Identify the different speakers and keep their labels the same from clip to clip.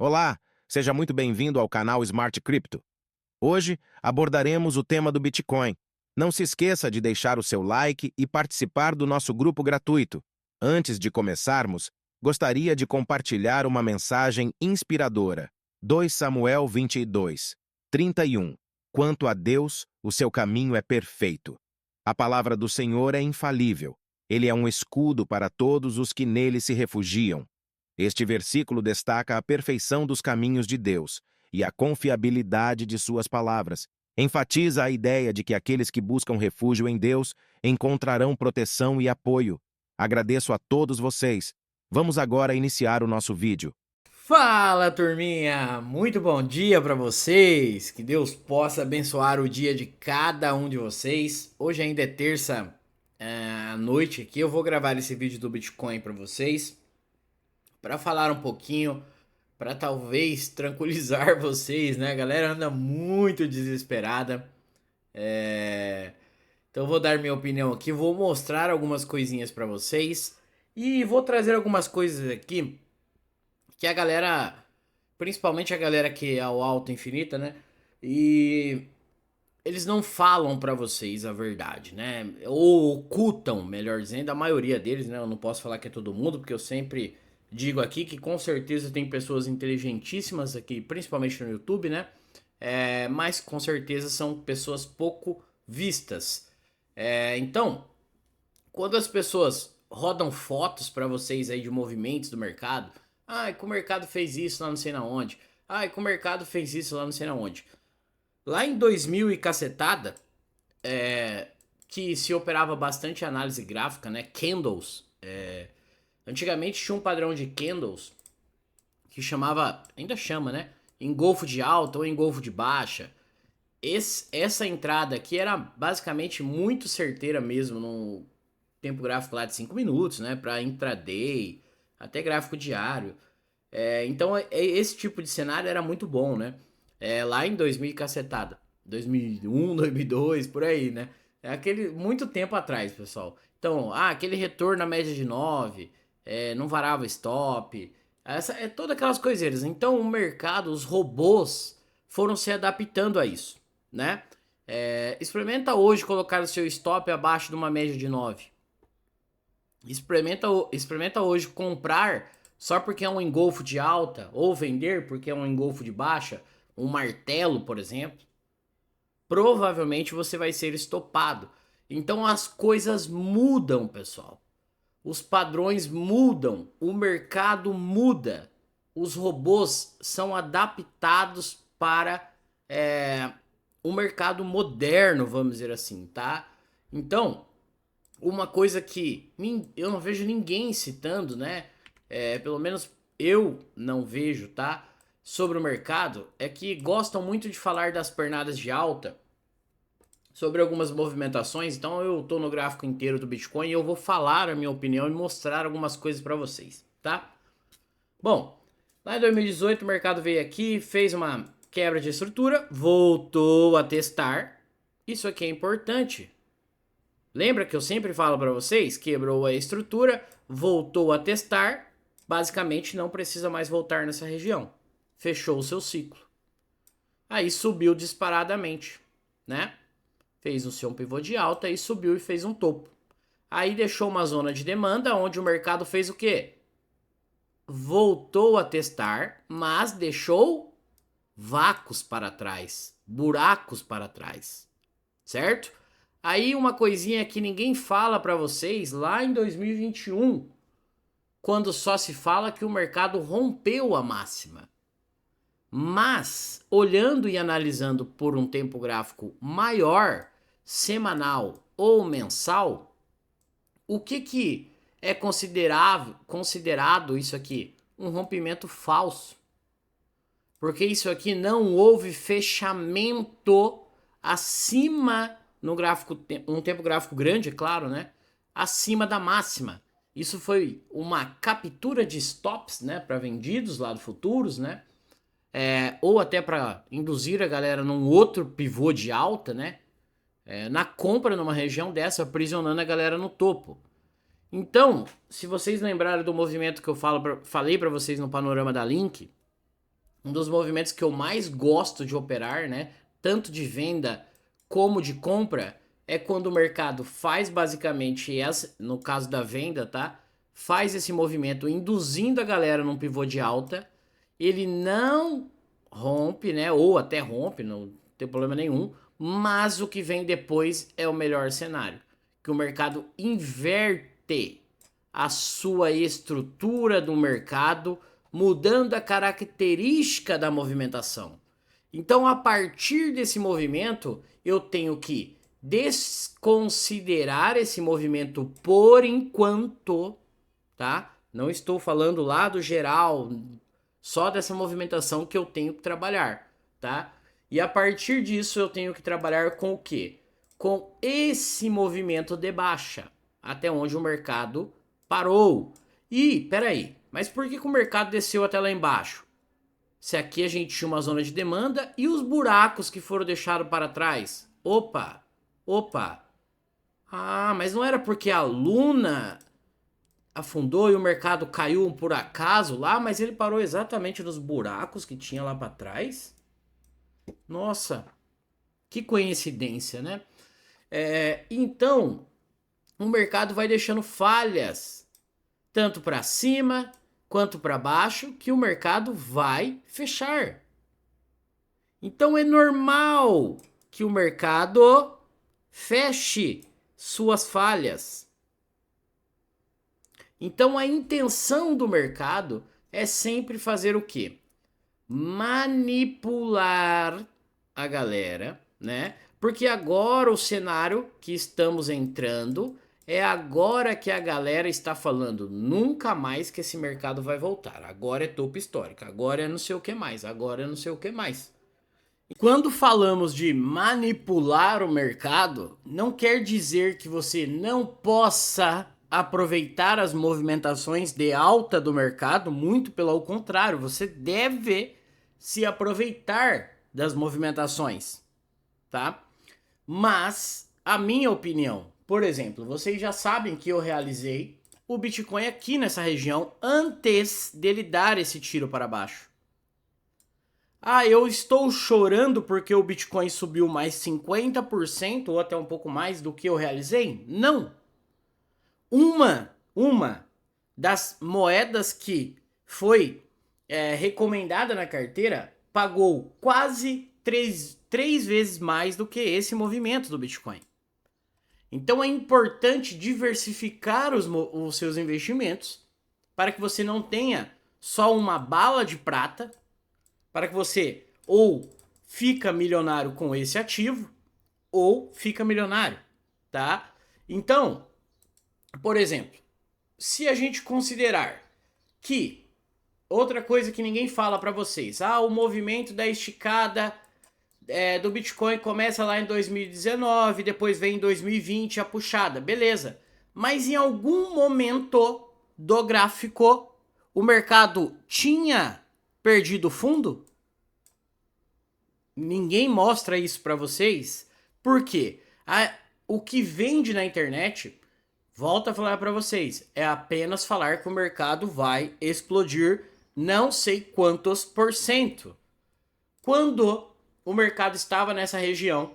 Speaker 1: Olá, seja muito bem-vindo ao canal Smart Crypto. Hoje abordaremos o tema do Bitcoin. Não se esqueça de deixar o seu like e participar do nosso grupo gratuito. Antes de começarmos, gostaria de compartilhar uma mensagem inspiradora. 2 Samuel 22, 31. Quanto a Deus, o seu caminho é perfeito. A palavra do Senhor é infalível. Ele é um escudo para todos os que nele se refugiam. Este versículo destaca a perfeição dos caminhos de Deus e a confiabilidade de suas palavras. Enfatiza a ideia de que aqueles que buscam refúgio em Deus encontrarão proteção e apoio. Agradeço a todos vocês. Vamos agora iniciar o nosso vídeo.
Speaker 2: Fala, turminha! Muito bom dia para vocês. Que Deus possa abençoar o dia de cada um de vocês. Hoje ainda é terça à noite aqui. Eu vou gravar esse vídeo do Bitcoin para vocês, para falar um pouquinho, para talvez tranquilizar vocês, né? A galera anda muito desesperada. Então eu vou dar minha opinião aqui, vou mostrar algumas coisinhas para vocês e vou trazer algumas coisas aqui que a galera, principalmente a galera que é ao alto infinita, né? E eles não falam pra vocês a verdade, né? Ou ocultam, melhor dizendo, a maioria deles, né? Eu não posso falar que é todo mundo, porque eu sempre digo aqui que com certeza tem pessoas inteligentíssimas aqui, principalmente no YouTube, né? Mas com certeza são pessoas pouco vistas. Então, quando as pessoas rodam fotos pra vocês aí de movimentos do mercado, ai, que o mercado fez isso lá não sei na onde. Ai, que o mercado fez isso lá não sei na onde. Lá em 2000 e cacetada, que se operava bastante análise gráfica, né? Candles. Antigamente tinha um padrão de candles que chamava, ainda chama, né? Engolfo de alta ou engolfo de baixa. Essa entrada aqui era basicamente muito certeira mesmo no tempo gráfico lá de 5 minutos, né? Para intraday, até gráfico diário. Então, esse tipo de cenário era muito bom, né? Lá em 2000 e cacetada. 2001, 2002, por aí, né? É aquele muito tempo atrás, pessoal. Então, aquele retorno na média de 9, não varava stop, todas aquelas coiseiras. Então, o mercado, os robôs foram se adaptando a isso, né? Experimenta hoje colocar o seu stop abaixo de uma média de 9. Experimenta hoje comprar só porque é um engolfo de alta, ou vender porque é um engolfo de baixa, um martelo, por exemplo. Provavelmente você vai ser estopado. Então as coisas mudam, pessoal. Os padrões mudam, o mercado muda. Os robôs são adaptados para o mercado moderno, vamos dizer assim, tá? Então, uma coisa que eu não vejo ninguém citando, né? Pelo menos eu não vejo, tá? Sobre o mercado, é que gostam muito de falar das pernadas de alta, sobre algumas movimentações. Então eu tô no gráfico inteiro do Bitcoin e eu vou falar a minha opinião e mostrar algumas coisas para vocês, tá? Bom, lá em 2018 o mercado veio aqui, fez uma quebra de estrutura, voltou a testar. Isso aqui é importante. Lembra que eu sempre falo para vocês? Quebrou a estrutura, voltou a testar, basicamente não precisa mais voltar nessa região. Fechou o seu ciclo. Aí subiu disparadamente, né? Fez o seu pivô de alta e subiu e fez um topo. Aí deixou uma zona de demanda onde o mercado fez o quê? Voltou a testar, mas deixou vácuos para trás, buracos para trás, certo? Aí uma coisinha que ninguém fala para vocês, lá em 2021, quando só se fala que o mercado rompeu a máxima. Mas, olhando e analisando por um tempo gráfico maior, semanal ou mensal, o que é considerado isso aqui? Um rompimento falso. Porque isso aqui não houve fechamento acima no gráfico, um tempo gráfico grande, é claro, né? Acima da máxima. Isso foi uma captura de stops, né, para vendidos lá do futuros, né? Ou até para induzir a galera num outro pivô de alta, né? Na compra numa região dessa, aprisionando a galera no topo. Então, se vocês lembrarem do movimento que eu falei para vocês no panorama da Link, Um dos movimentos que eu mais gosto de operar, né, tanto de venda como de compra, é quando o mercado faz basicamente, no caso da venda, tá? Faz esse movimento induzindo a galera num pivô de alta, ele não rompe, né, ou até rompe, não tem problema nenhum, mas o que vem depois é o melhor cenário, que o mercado inverte a sua estrutura do mercado, mudando a característica da movimentação. Então, a partir desse movimento, eu tenho que desconsiderar esse movimento por enquanto, tá? Não estou falando lá do geral, só dessa movimentação que eu tenho que trabalhar, tá? E a partir disso eu tenho que trabalhar com o quê? Com esse movimento de baixa, até onde o mercado parou. E, peraí, mas por que o mercado desceu até lá embaixo? Se aqui a gente tinha uma zona de demanda e os buracos que foram deixados para trás? Opa, opa. Ah, mas não era porque a Luna afundou e o mercado caiu por acaso lá, mas ele parou exatamente nos buracos que tinha lá para trás? Nossa, que coincidência, né? Então, o mercado vai deixando falhas, tanto para cima quanto para baixo, que o mercado vai fechar. Então é normal que o mercado feche suas falhas. Então a intenção do mercado é sempre fazer o quê? Manipular a galera, né? Porque agora o cenário que estamos entrando é agora que a galera está falando nunca mais que esse mercado vai voltar. Agora é topo histórico, agora é não sei o que mais, agora é não sei o que mais. Quando falamos de manipular o mercado, não quer dizer que você não possa aproveitar as movimentações de alta do mercado, muito pelo contrário, você deve se aproveitar das movimentações, tá? Mas, a minha opinião, por exemplo, vocês já sabem que eu realizei o Bitcoin aqui nessa região antes dele dar esse tiro para baixo. Ah, eu estou chorando porque o Bitcoin subiu mais 50% ou até um pouco mais do que eu realizei? Não. Uma das moedas que foi recomendada na carteira pagou quase três vezes mais do que esse movimento do Bitcoin. Então é importante diversificar os seus investimentos para que você não tenha só uma bala de prata, para que você ou fica milionário com esse ativo ou fica milionário, tá? Então, por exemplo, se a gente considerar que outra coisa que ninguém fala para vocês, o movimento da esticada do Bitcoin começa lá em 2019, depois vem em 2020 a puxada, beleza? Mas em algum momento do gráfico o mercado tinha perdido fundo? Ninguém mostra isso para vocês. Por quê? O que vende na internet, volto a falar para vocês, é apenas falar que o mercado vai explodir não sei quantos por cento. Quando o mercado estava nessa região,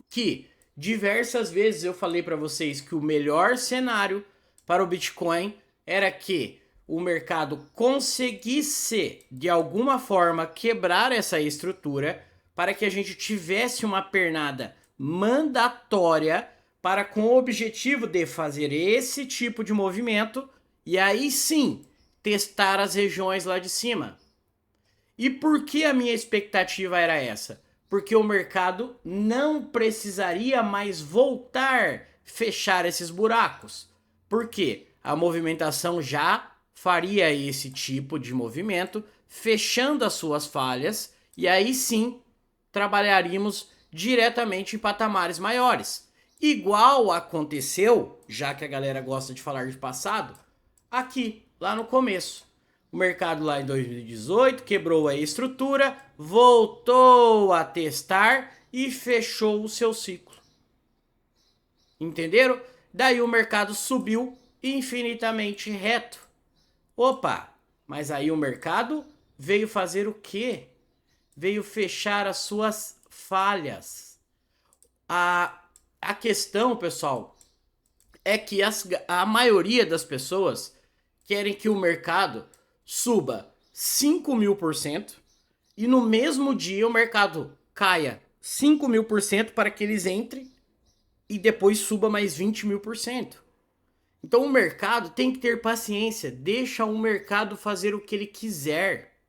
Speaker 2: que diversas vezes eu falei para vocês que o melhor cenário para o Bitcoin era que o mercado conseguisse de alguma forma quebrar essa estrutura para que a gente tivesse uma pernada mandatória para com o objetivo de fazer esse tipo de movimento e aí sim testar as regiões lá de cima. E por que a minha expectativa era essa? Porque o mercado não precisaria mais voltar fechar esses buracos. Por quê? A movimentação já faria esse tipo de movimento, fechando as suas falhas, e aí sim trabalharíamos diretamente em patamares maiores. Igual aconteceu, já que a galera gosta de falar de passado, aqui, lá no começo. O mercado lá em 2018 quebrou a estrutura, voltou a testar e fechou o seu ciclo. Entenderam? Daí o mercado subiu infinitamente reto. Opa, mas aí o mercado veio fazer o quê? Veio fechar as suas falhas. A questão, pessoal, é que a maioria das pessoas querem que o mercado suba 5.000% e no mesmo dia o mercado caia 5.000% para que eles entrem e depois suba mais 20.000%. Então o mercado tem que ter paciência, deixa o mercado fazer o que ele quiser.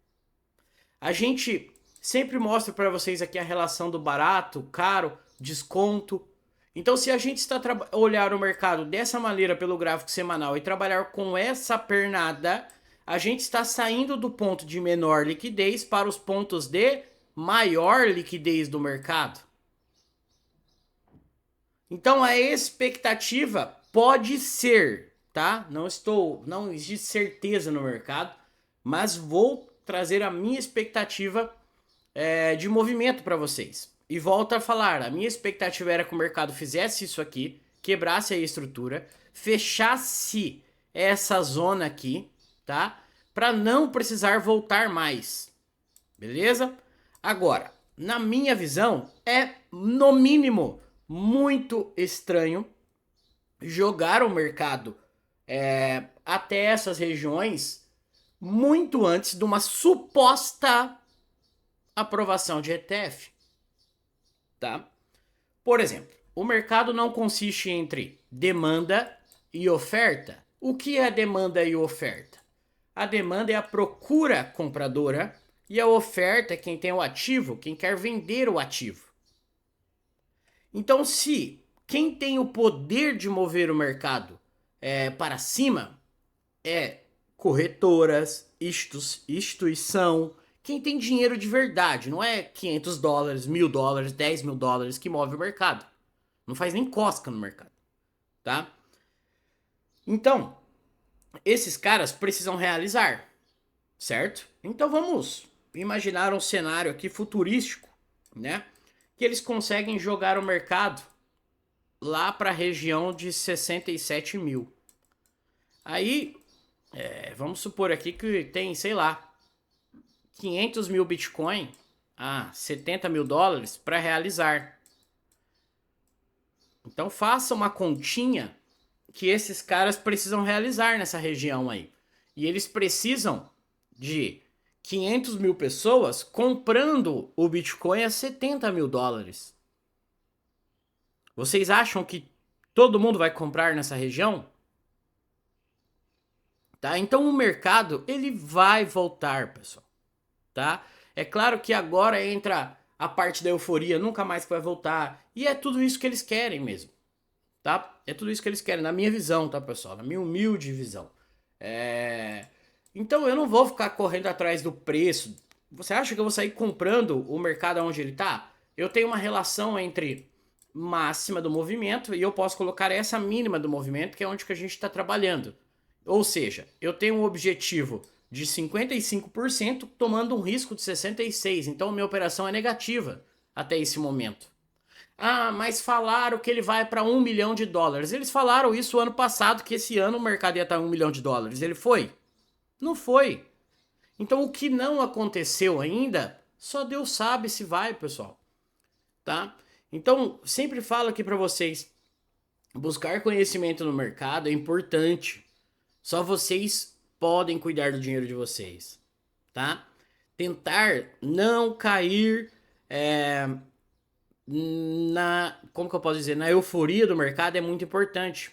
Speaker 2: A gente sempre mostra para vocês aqui a relação do barato, caro, desconto. Então se a gente está olhar o mercado dessa maneira pelo gráfico semanal e trabalhar com essa pernada, a gente está saindo do ponto de menor liquidez para os pontos de maior liquidez do mercado. Então a expectativa pode ser, tá? Não existe certeza no mercado, mas vou trazer a minha expectativa de movimento para vocês. E volto a falar, a minha expectativa era que o mercado fizesse isso aqui, quebrasse a estrutura, fechasse essa zona aqui, tá? Para não precisar voltar mais, beleza? Agora, na minha visão, é no mínimo muito estranho jogar o mercado até essas regiões muito antes de uma suposta aprovação de ETF, tá? Por exemplo, o mercado não consiste entre demanda e oferta. O que é demanda e oferta? A demanda é a procura compradora e a oferta é quem tem o ativo, quem quer vender o ativo. Então, se quem tem o poder de mover o mercado para cima é corretoras, instituição, quem tem dinheiro de verdade, não é $500, $1.000, $10.000 que move o mercado. Não faz nem cosca no mercado, tá? Então, esses caras precisam realizar, certo? Então vamos imaginar um cenário aqui futurístico, né? Que eles conseguem jogar o mercado lá para a região de 67 mil. Aí, vamos supor aqui que tem, sei lá, 500 mil Bitcoin a $70 mil para realizar. Então faça uma continha que esses caras precisam realizar nessa região aí. E eles precisam de 500 mil pessoas comprando o Bitcoin a $70 mil. Vocês acham que todo mundo vai comprar nessa região? Tá? Então o mercado ele vai voltar, pessoal. Tá? É claro que agora entra a parte da euforia, nunca mais vai voltar. E é tudo isso que eles querem mesmo. Tá? É tudo isso que eles querem, na minha visão, tá, pessoal? Na minha humilde visão. Então eu não vou ficar correndo atrás do preço. Você acha que eu vou sair comprando o mercado onde ele tá? Eu tenho uma relação entre máxima do movimento e eu posso colocar essa mínima do movimento, que é onde que a gente está trabalhando. Ou seja, eu tenho um objetivo de 55% tomando um risco de 66%. Então minha operação é negativa até esse momento. Ah, mas falaram que ele vai para $1 milhão. Eles falaram isso ano passado, que esse ano o mercado ia estar $1 milhão. Ele foi? Não foi. Então o que não aconteceu ainda, só Deus sabe se vai, pessoal. Tá? Então, sempre falo aqui para vocês, buscar conhecimento no mercado é importante. Só vocês podem cuidar do dinheiro de vocês, tá? Tentar não cair como que eu posso dizer, na euforia do mercado é muito importante,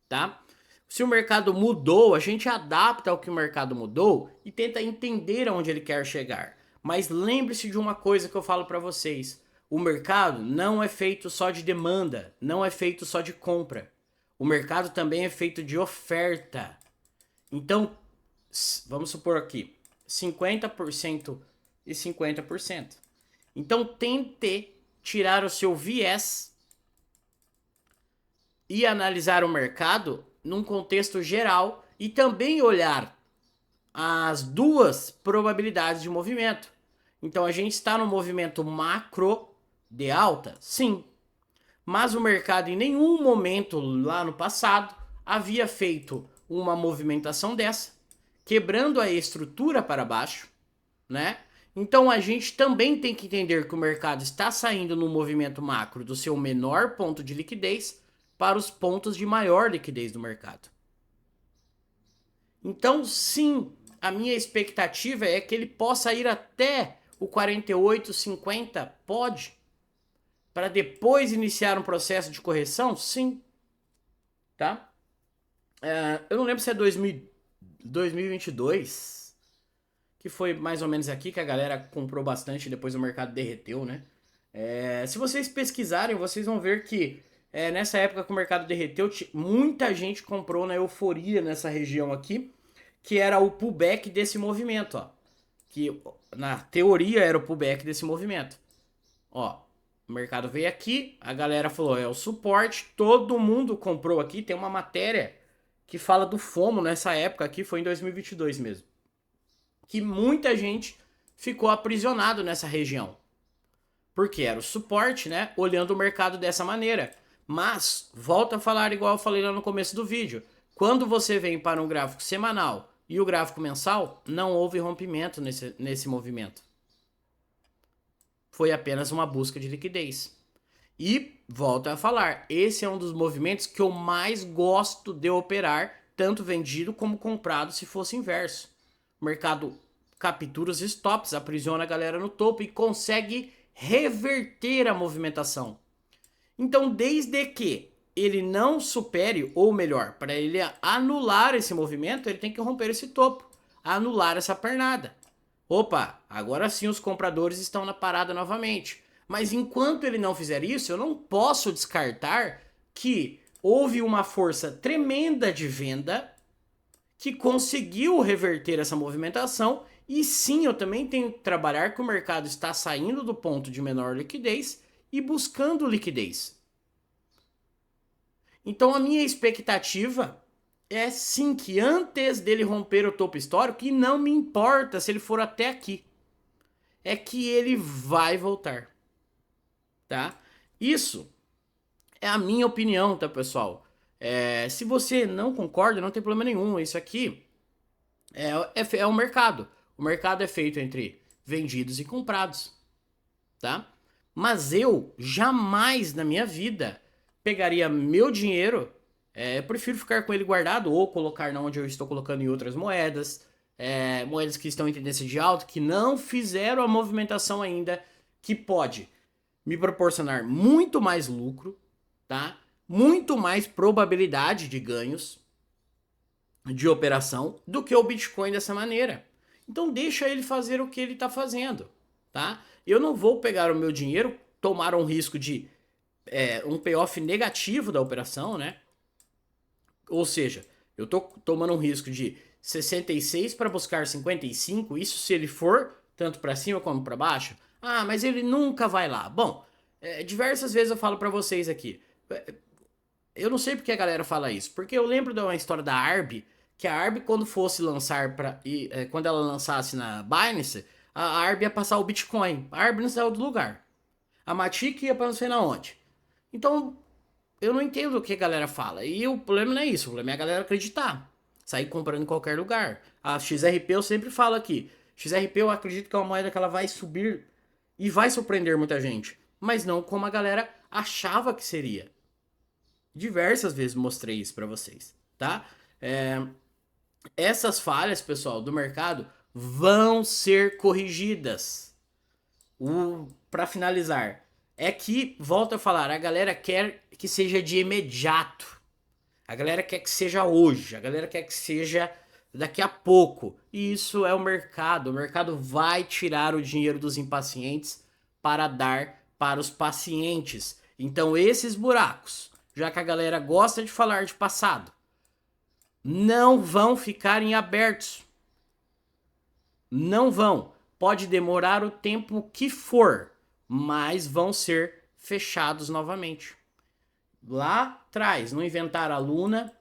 Speaker 2: tá? Se o mercado mudou, a gente adapta ao que o mercado mudou e tenta entender aonde ele quer chegar. Mas lembre-se de uma coisa que eu falo para vocês. O mercado não é feito só de demanda, não é feito só de compra. O mercado também é feito de oferta. Então, vamos supor aqui, 50% e 50%. Então, tente tirar o seu viés e analisar o mercado num contexto geral e também olhar as duas probabilidades de movimento. Então, a gente está no movimento macro de alta? Sim. Mas o mercado em nenhum momento lá no passado havia feito uma movimentação dessa, quebrando a estrutura para baixo, né? Então a gente também tem que entender que o mercado está saindo no movimento macro do seu menor ponto de liquidez para os pontos de maior liquidez do mercado. Então, sim, a minha expectativa é que ele possa ir até o 48,50, pode, para depois iniciar um processo de correção, sim, tá? Eu não lembro se é 2022, que foi mais ou menos aqui que a galera comprou bastante e depois o mercado derreteu, né? Se vocês pesquisarem, vocês vão ver que nessa época que o mercado derreteu, muita gente comprou na euforia nessa região aqui, que era o pullback desse movimento, ó. Que na teoria era o pullback desse movimento. Ó, o mercado veio aqui, a galera falou, é o suporte, todo mundo comprou aqui, tem uma matéria que fala do FOMO nessa época aqui, foi em 2022 mesmo. Que muita gente ficou aprisionado nessa região. Porque era o suporte, né? Olhando o mercado dessa maneira. Mas, volta a falar igual eu falei lá no começo do vídeo. Quando você vem para um gráfico semanal e o gráfico mensal, não houve rompimento nesse movimento. Foi apenas uma busca de liquidez. E, volta a falar, esse é um dos movimentos que eu mais gosto de operar, tanto vendido como comprado se fosse inverso. O mercado captura os stops, aprisiona a galera no topo e consegue reverter a movimentação. Então, desde que ele não supere, ou melhor, para ele anular esse movimento, ele tem que romper esse topo, anular essa pernada. Opa, agora sim os compradores estão na parada novamente. Mas enquanto ele não fizer isso, eu não posso descartar que houve uma força tremenda de venda que conseguiu reverter essa movimentação. E sim, eu também tenho que trabalhar que o mercado está saindo do ponto de menor liquidez e buscando liquidez. Então a minha expectativa é sim que antes dele romper o topo histórico, e não me importa se ele for até aqui, é que ele vai voltar, tá? Isso é a minha opinião, tá, pessoal? Se você não concorda, não tem problema nenhum. Isso aqui é o mercado. O mercado é feito entre vendidos e comprados, tá? Mas eu jamais na minha vida pegaria meu dinheiro, eu prefiro ficar com ele guardado ou colocar na onde eu estou colocando em outras moedas, moedas que estão em tendência de alta, que não fizeram a movimentação ainda, que pode me proporcionar muito mais lucro, tá? Muito mais probabilidade de ganhos de operação do que o Bitcoin dessa maneira. Então deixa ele fazer o que ele está fazendo, tá? Eu não vou pegar o meu dinheiro, tomar um risco de um payoff negativo da operação, né? Ou seja, eu tô tomando um risco de 66 para buscar 55, isso se ele for tanto para cima como para baixo. Ah, mas ele nunca vai lá. Bom, diversas vezes eu falo para vocês aqui. Eu não sei porque a galera fala isso, porque eu lembro de uma história da ARB, que a ARB quando fosse lançar quando ela lançasse na Binance, a ARB ia passar o Bitcoin. A ARB não saiu do lugar. A Matic ia para não sei na onde. Então, eu não entendo o que a galera fala. E o problema não é isso, o problema é a galera acreditar. Sair comprando em qualquer lugar. A XRP eu sempre falo aqui. XRP eu acredito que é uma moeda que ela vai subir e vai surpreender muita gente. Mas não como a galera achava que seria. Diversas vezes mostrei isso pra vocês, tá? Essas falhas, pessoal, do mercado vão ser corrigidas. Pra finalizar, é que, volto a falar, a galera quer que seja de imediato. A galera quer que seja hoje. A galera quer que seja daqui a pouco. E isso é o mercado. O mercado vai tirar o dinheiro dos impacientes para dar para os pacientes. Então, esses buracos, já que a galera gosta de falar de passado, não vão ficar em abertos. Não vão. Pode demorar o tempo que for, mas vão ser fechados novamente. Lá atrás, não inventaram a Luna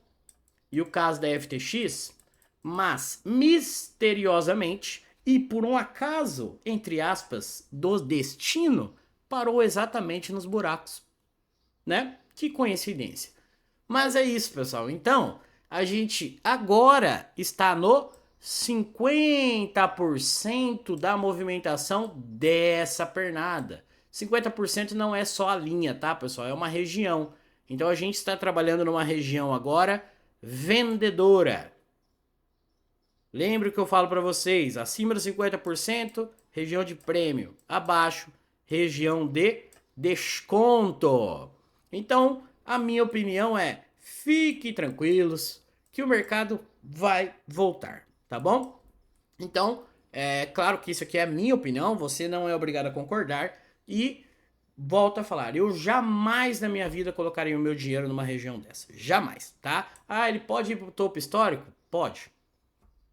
Speaker 2: e o caso da FTX, mas misteriosamente e por um acaso, entre aspas, do destino, parou exatamente nos buracos, né? Que coincidência. Mas é isso, pessoal. Então, a gente agora está no 50% da movimentação dessa pernada. 50% não é só a linha, tá, pessoal? É uma região. Então a gente está trabalhando numa região agora vendedora. Lembre o que eu falo para vocês, acima de 50%, região de prêmio, abaixo, região de desconto. Então, a minha opinião é, fiquem tranquilos que o mercado vai voltar, tá bom? Então, é claro que isso aqui é a minha opinião, você não é obrigado a concordar e volto a falar, eu jamais na minha vida colocaria o meu dinheiro numa região dessa, jamais, tá? Ah, ele pode ir pro topo histórico? Pode.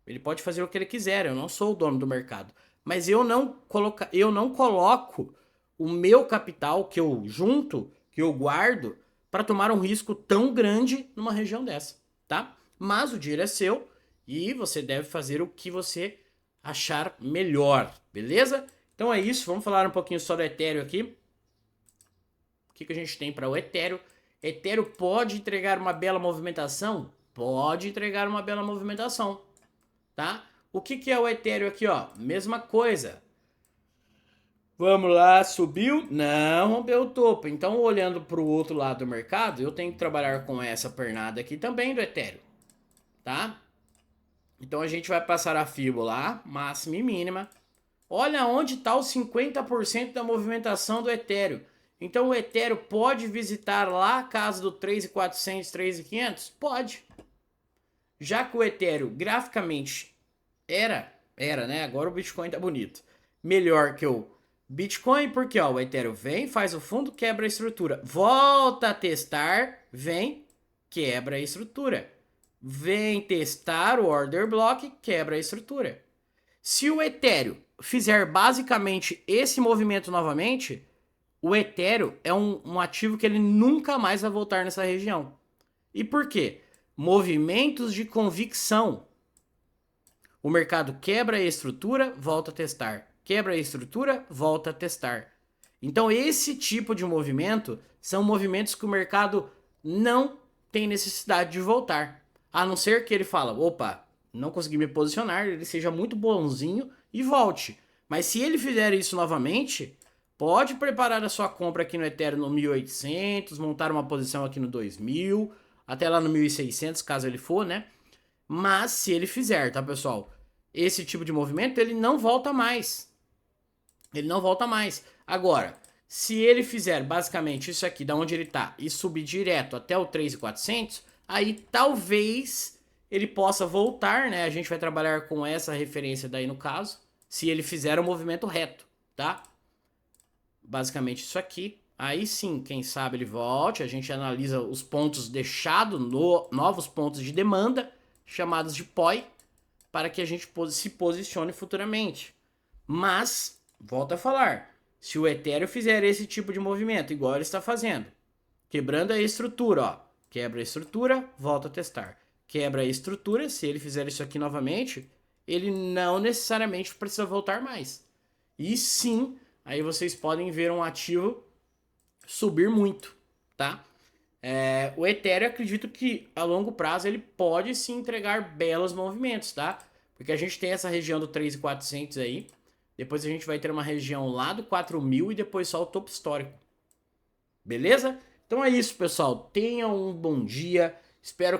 Speaker 2: Ele pode fazer o que ele quiser, eu não sou o dono do mercado. Mas eu não coloco o meu capital que eu junto, que eu guardo, para tomar um risco tão grande numa região dessa, tá? Mas o dinheiro é seu e você deve fazer o que você achar melhor, beleza? Então é isso, vamos falar um pouquinho só do Ethereum aqui. O que a gente tem para o Ethereum? Ethereum pode entregar uma bela movimentação? Pode entregar uma bela movimentação, tá? O que é o Ethereum aqui, ó? Mesma coisa. Vamos lá, subiu? Não rompeu o topo. Então, olhando para o outro lado do mercado, eu tenho que trabalhar com essa pernada aqui também do Ethereum, tá? Então, a gente vai passar a FIBO lá, máxima e mínima. Olha onde está os 50% da movimentação do Ethereum. Então, o Ethereum pode visitar lá a casa do 3.400, 3.500? Pode. Já que o Ethereum, graficamente, era, né? Agora o Bitcoin tá bonito. Melhor que o Bitcoin, porque ó, o Ethereum vem, faz o fundo, quebra a estrutura. Volta a testar, vem, quebra a estrutura. Vem testar o order block, quebra a estrutura. Se o Ethereum fizer basicamente esse movimento novamente, o Ethereum é um ativo que ele nunca mais vai voltar nessa região. E por quê? Movimentos de convicção. O mercado quebra a estrutura, volta a testar. Quebra a estrutura, volta a testar. Então, esse tipo de movimento são movimentos que o mercado não tem necessidade de voltar. A não ser que ele fala, opa, não consegui me posicionar, ele seja muito bonzinho e volte. Mas se ele fizer isso novamente, pode preparar a sua compra aqui no Ethereum no 1.800, montar uma posição aqui no 2.000, até lá no 1.600, caso ele for, né? Mas se ele fizer, tá, pessoal? Esse tipo de movimento, ele não volta mais. Ele não volta mais. Agora, se ele fizer basicamente isso aqui, da onde ele tá, e subir direto até o 3.400, aí talvez ele possa voltar, né? A gente vai trabalhar com essa referência daí no caso, se ele fizer o movimento reto, tá? Basicamente isso aqui. Aí sim, quem sabe ele volte, a gente analisa os pontos deixados, novos pontos de demanda, chamados de POI, para que a gente se posicione futuramente. Mas, volto a falar, se o Ethereum fizer esse tipo de movimento, igual ele está fazendo, quebrando a estrutura, ó, quebra a estrutura, volta a testar. Quebra a estrutura, se ele fizer isso aqui novamente, ele não necessariamente precisa voltar mais. E sim, aí vocês podem ver um ativo subir muito, tá? O Ethereum, acredito que a longo prazo ele pode sim entregar belos movimentos, tá? Porque a gente tem essa região do 3.400 aí, depois a gente vai ter uma região lá do 4.000 e depois só o topo histórico. Beleza? Então é isso, pessoal. Tenham um bom dia. Espero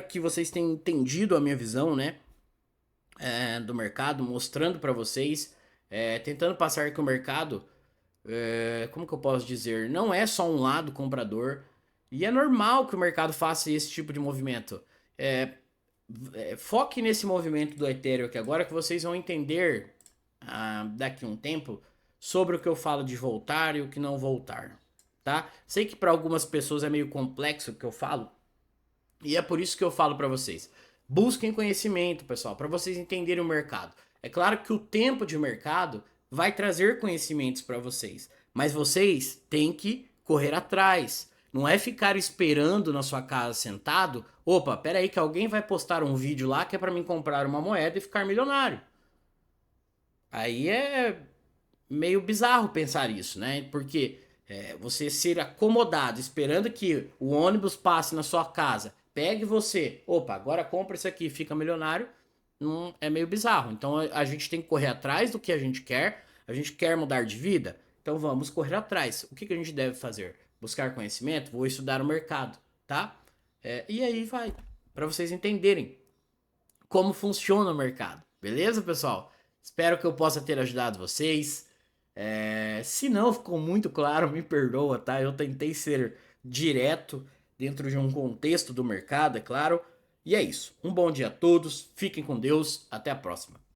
Speaker 2: que vocês tenham entendido a minha visão, né? Do mercado, mostrando para vocês, tentando passar que o mercado, como que eu posso dizer, não é só um lado comprador, e é normal que o mercado faça esse tipo de movimento. Foque nesse movimento do Ethereum aqui agora, que vocês vão entender daqui a um tempo sobre o que eu falo de voltar e o que não voltar, tá? Sei que para algumas pessoas é meio complexo o que eu falo, e é por isso que eu falo para vocês. Busquem conhecimento, pessoal, para vocês entenderem o mercado. É claro que o tempo de mercado vai trazer conhecimentos para vocês, mas vocês têm que correr atrás. Não é ficar esperando na sua casa sentado. Opa, pera aí que alguém vai postar um vídeo lá que é para mim comprar uma moeda e ficar milionário. Aí é meio bizarro pensar isso, né? Porque você ser acomodado esperando que o ônibus passe na sua casa, pegue você, opa, agora compra isso aqui, fica milionário, não é meio bizarro. Então a gente tem que correr atrás do que a gente quer mudar de vida, então vamos correr atrás. O que, que a gente deve fazer? Buscar conhecimento? Vou estudar o mercado, tá? E aí vai, para vocês entenderem como funciona o mercado. Beleza, pessoal? Espero que eu possa ter ajudado vocês. Se não ficou muito claro, me perdoa, tá? Eu tentei ser direto dentro de um contexto do mercado, é claro. E é isso. Um bom dia a todos, fiquem com Deus, até a próxima.